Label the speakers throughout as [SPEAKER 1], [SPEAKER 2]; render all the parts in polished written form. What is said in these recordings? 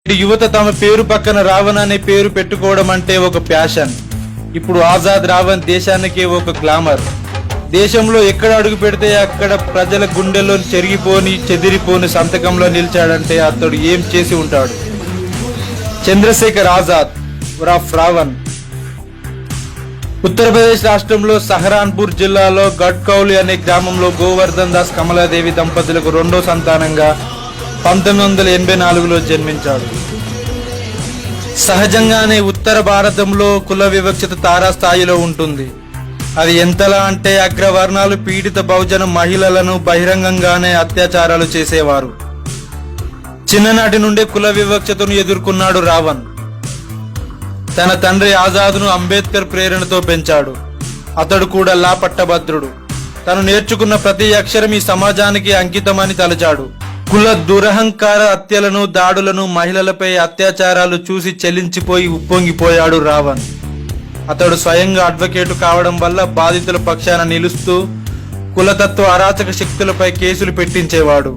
[SPEAKER 1] యువత తమ పేరు పక్కన రావణ్ అనే పేరు పెట్టుకోవడం అంటే ఒక ప్యాషన్. ఇప్పుడు ఆజాద్ రావణ్ దేశానికి ఒక గ్లామర్. దేశంలో ఎక్కడ అడుగు పెడితే అక్కడ ప్రజల గుండెల్లో చెదిరిపోని సంతకంలో నిలిచాడంటే అతడు ఏం చేసి ఉంటాడు. చంద్రశేఖర్ ఆజాద్ ఉరఫ్ రావణ్ ఉత్తరప్రదేశ్ రాష్ట్రంలో సహరాన్పూర్ జిల్లాలో గడ్కౌలి అనే గ్రామంలో గోవర్ధన్ దాస్ కమలాదేవి దంపతులకు రెండో సంతానంగా 1984లో జన్మించాడు. సహజంగానే ఉత్తర భారతంలో కుల వివక్షత తారాస్థాయిలో ఉంటుంది. అది ఎంతలా అంటే అగ్రవర్ణాలు పీడిత బహుజన మహిళలను బహిరంగంగానే అత్యాచారాలు చేసేవారు. చిన్ననాటి నుండే కుల వివక్షతను ఎదుర్కొన్నాడు రావణ్. తన తండ్రి ఆజాద్ను అంబేద్కర్ ప్రేరణతో పెంచాడు. అతడు కూడా లా పట్టభద్రుడు. తను నేర్చుకున్న ప్రతి అక్షరం ఈ సమాజానికి అంకితమని తలచాడు. కుల దురహంకార హత్యలను, దాడులను, మహిళలపై అత్యాచారాలు చూసి చెల్లించిపోయి ఉప్పొంగిపోయాడు రావణ్. అతడు స్వయంగా అడ్వకేటు కావడం వల్ల బాధితుల పక్షాన నిలుస్తూ కులతత్వ అరాచక శక్తులపై కేసులు పెట్టించేవాడు.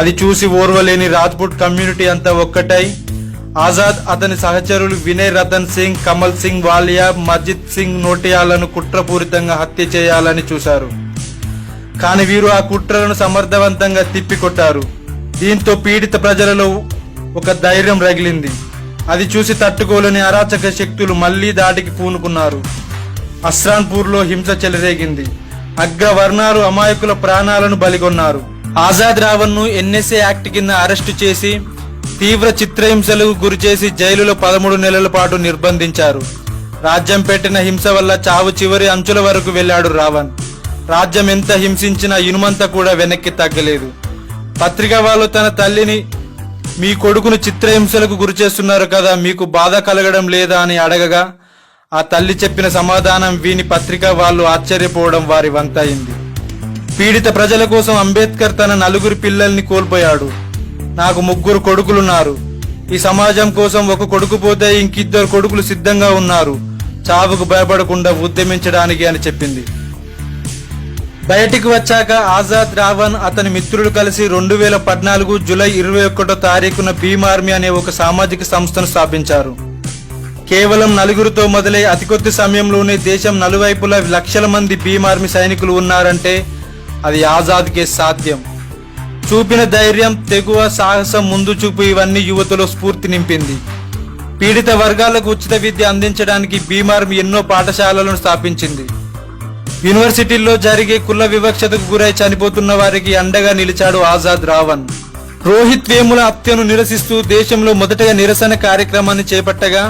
[SPEAKER 1] అది చూసి ఓర్వలేని రాజ్పుట్ కమ్యూనిటీ అంతా ఒక్కటై ఆజాద్, అతని సహచరులు వినయ్ రతన్ సింగ్, కమల్ సింగ్ వాలియా, మజిద్ సింగ్ నోటియాలను కుట్రపూరితంగా హత్య చేయాలని చూశారు. కానీ వీరు ఆ కుట్రలను సమర్థవంతంగా తిప్పికొట్టారు. దీంతో పీడిత ప్రజలలో ఒక ధైర్యం రగిలింది. అది చూసి తట్టుకోలేని అరాచక శక్తులు మళ్లీ దాడికి పూనుకున్నారు. అస్రాన్పూర్లో హింస చెలరేగింది. అగ్రవర్ణాలు అమాయకుల ప్రాణాలను బలిగొన్నారు. ఆజాద్ రావణ్ ను ఎన్ఎస్ఏ యాక్ట్ కింద అరెస్టు చేసి తీవ్ర చిత్రహింసలకు గురిచేసి జైలులో 13 నెలల పాటు నిర్బంధించారు. రాజ్యం పెట్టిన హింస వల్ల చావు చివరి అంచుల వరకు వెళ్లాడు రావణ్. రాజ్యం ఎంత హింసించినా ఇనుమంతా కూడా వెనక్కి తగ్గలేదు. పత్రిక వాళ్ళు తన తల్లిని, మీ కొడుకును చిత్రహింసలకు గురి చేస్తున్నారు కదా, మీకు బాధ కలగడం లేదా అని అడగగా ఆ తల్లి చెప్పిన సమాధానం విని పత్రిక వాళ్ళు ఆశ్చర్యపోవడం వారి వంతయింది. పీడిత ప్రజల కోసం అంబేద్కర్ తన 4 పిల్లల్ని కోల్పోయాడు. నాకు 3 కొడుకులున్నారు. ఈ సమాజం కోసం ఒక కొడుకు పోతే ఇంకిద్దరు కొడుకులు సిద్ధంగా ఉన్నారు చావుకు భయపడకుండా ఉద్యమించడానికి అని చెప్పింది. బయటికి వచ్చాక ఆజాద్ రావణ్, అతని మిత్రులు కలిసి 2014 జూలై 21వ తారీఖున భీమ్ ఆర్మీ అనే ఒక సామాజిక సంస్థను స్థాపించారు. కేవలం 4తో మొదలై అతి కొద్ది సమయంలోనే దేశం నలువైపులా లక్షల మంది భీమ్ ఆర్మీ సైనికులు ఉన్నారంటే అది ఆజాద్కే సాధ్యం. చూపిన ధైర్యం, తెగువ, సాహసం, ముందు చూపు ఇవన్నీ యువతలో స్ఫూర్తి నింపింది. పీడిత వర్గాలకు ఉచిత విద్య అందించడానికి భీమ్ ఆర్మీ ఎన్నో పాఠశాలలను స్థాపించింది. యూనివర్సిటీల్లో జరిగే కుల వివక్షతకు గురై చనిపోతున్న వారికి అండగా నిలిచాడు ఆజాద్ రావణ్. రోహిత్ వేముల హత్యను నిరసిస్తూ దేశంలో మొదటగా నిరసన కార్యక్రమాన్ని చేపట్టగా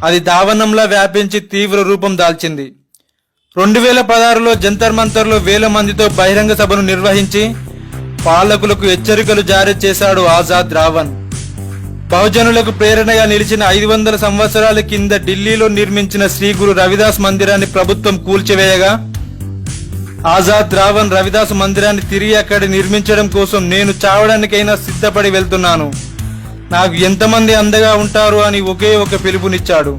[SPEAKER 1] అది దావానంలా వ్యాపించి తీవ్ర రూపం దాల్చింది. 2016లో జంతర్ మంతర్లో వేల మందితో బహిరంగ సభను నిర్వహించి పాలకులకు హెచ్చరికలు జారీ చేశాడు ఆజాద్ రావణ్. బహుజనులకు ప్రేరణగా నిలిచిన 500 సంవత్సరాల కింద ఢిల్లీలో నిర్మించిన శ్రీ గురు రవిదాస్ మందిరాన్ని ప్రభుత్వం కూల్చివేయగా ఆజాద్ రావణ్ రవిదాస్ మందిరాన్ని తిరిగి అక్కడ నిర్మించడం కోసం నేను చావడానికైనా సిద్ధపడి వెళ్తున్నాను, నాకు ఎంతమంది అండగా ఉంటారు అని ఒకే ఒక పిలుపునిచ్చాడు.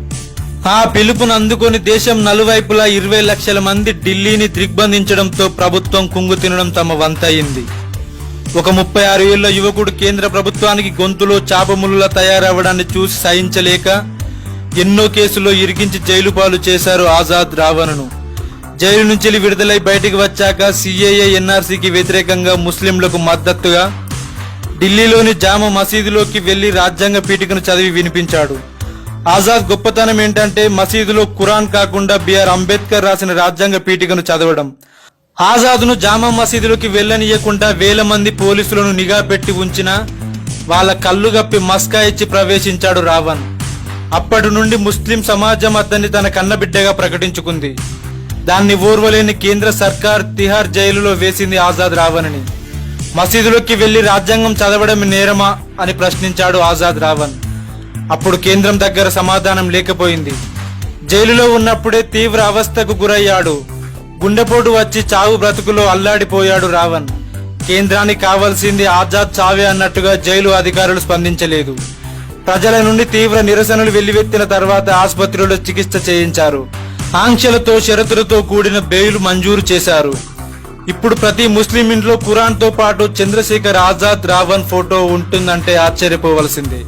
[SPEAKER 1] ఆ పిలుపును అందుకొని దేశం నలువైపులా 20 లక్షల మంది ఢిల్లీని దిగ్బంధించడంతో ప్రభుత్వం కుంగు తినడం తమ వంతయింది. ఒక 36 ఏళ్ల యువకుడు కేంద్ర ప్రభుత్వానికి గొంతులో చాపములులా తయారవ్వడాన్ని చూసి సహించలేక ఎన్నో కేసుల్లో ఇరికించి జైలు పాలు చేశారు ఆజాద్ రావణ్ను. జైలు నుంచి విడుదలై బయటికి వచ్చాక సిఏఏ, ఎన్ఆర్సీకి వ్యతిరేకంగా ముస్లింలకు మద్దతుగా ఢిల్లీలోని జామా మసీదులోకి వెళ్లి రాజ్యాంగ పీఠికను చదివి వినిపించాడు. ఆజాద్ గొప్పతనం ఏంటంటే మసీదులో ఖురాన్ కాకుండా బిఆర్ అంబేద్కర్ రాసిన రాజ్యాంగ పీఠికను చదవడం. ఆజాద్ను జామా మసీదులోకి వెళ్లనీయకుండా వేల మంది పోలీసులను నిఘా పెట్టి ఉంచిన వాళ్ళ కళ్ళు గప్పి మస్కా ఇచ్చి ప్రవేశించాడు రావణ్. అప్పటి నుండి ముస్లిం సమాజం అతన్ని తన కన్నబిడ్డగా ప్రకటించుకుంది. దాన్ని ఓర్వలేని కేంద్ర సర్కార్ తిహార్ జైలులో వేసింది ఆజాద్ రావణ్ని. మసీదులోకి వెళ్లి రాజ్యాంగం చదవడం నేరమా అని ప్రశ్నించాడు ఆజాద్ రావణ్. అప్పుడు కేంద్రం దగ్గర సమాధానం లేకపోయింది. జైలులో ఉన్నప్పుడే తీవ్ర అవస్థకు గురయ్యాడు. గుండెపోటు వచ్చి చావు బ్రతుకులో అల్లాడిపోయాడు రావణ్. కేంద్రానికి కావాల్సింది ఆజాద్ చావే అన్నట్టుగా జైలు అధికారులు స్పందించలేదు. ప్రజల నుండి తీవ్ర నిరసనలు వెల్లువెత్తిన తర్వాత ఆసుపత్రిలో చికిత్స చేయించారు. ఆంక్షలతో, షరతులతో కూడిన బెయిల్ మంజూరు చేశారు. ఇప్పుడు ప్రతి ముస్లిం ఇంట్లో ఖురాన్ తో పాటు చంద్రశేఖర్ ఆజాద్ రావణ్ ఫోటో ఉంటుందంటే ఆశ్చర్యపోవలసిందే.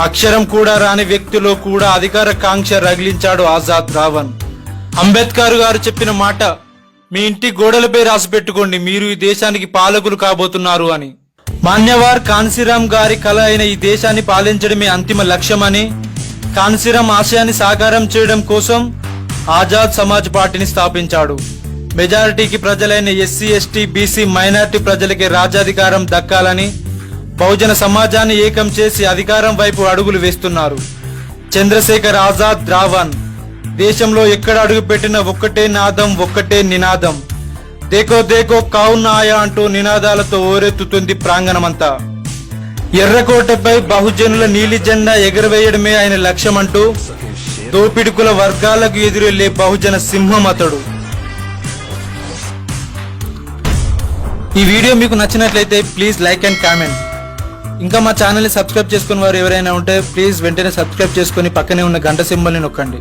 [SPEAKER 1] అక్షరం కూడా రాని వ్యక్తిలో కూడా అధికార కాంక్ష రగిలించాడు ఆజాద్ రావణ్. అంబేద్కర్ గారు చెప్పిన మాట మీ ఇంటి గోడలపై రాసి పెట్టుకోండి, మీరు ఈ దేశానికి పాలకులు కాబోతున్నారు అని. మాన్యవార్ కాన్సీరామ్ గారి కల అయిన ఈ దేశాన్ని పాలించడమే అంతిమ లక్ష్యమని, కాన్సీరామ్ ఆశయాన్ని సాకారం చేయడం కోసం ఆజాద్ సమాజ్ పార్టీని స్థాపించాడు. మెజారిటీకి ప్రజలైన ఎస్సీ, ఎస్టీ, బీసీ, మైనారిటీ ప్రజలకి రాజ్యాధికారం దక్కాలని బహుజన సమాజాన్ని ఏకం చేసి అధికారం వైపు అడుగులు వేస్తున్నారు. చంద్రశేఖర్ ఆజాద్ రావణ్ దేశంలో ఎక్కడ అడుగు పెట్టిన ఒక్కటే నాదం, ఒక్కటే నినాదం. దేకో దేకో కౌన్ ఆయా అంటూ నినాదాలతో ఓరెత్తుతుంది ప్రాంగణమంతా. ఎర్రకోటపై బహుజనుల నీలి జెండా ఎగురవేయడమే ఆయన లక్ష్యమంటూ దోపిడుకుల వర్గాలకు ఎదురెళ్లే బహుజన సింహం అతడు. ఈ వీడియో మీకు నచ్చినట్లయితే ప్లీజ్ లైక్ అండ్ కామెంట్. ఇంకా మా ఛానల్ని సబ్స్క్రైబ్ చేసుకుని వారు ఎవరైనా ఉంటే ప్లీజ్ వెంటనే సబ్స్క్రైబ్ చేసుకుని పక్కనే ఉన్న గంట సింబల్ని నొక్కండి.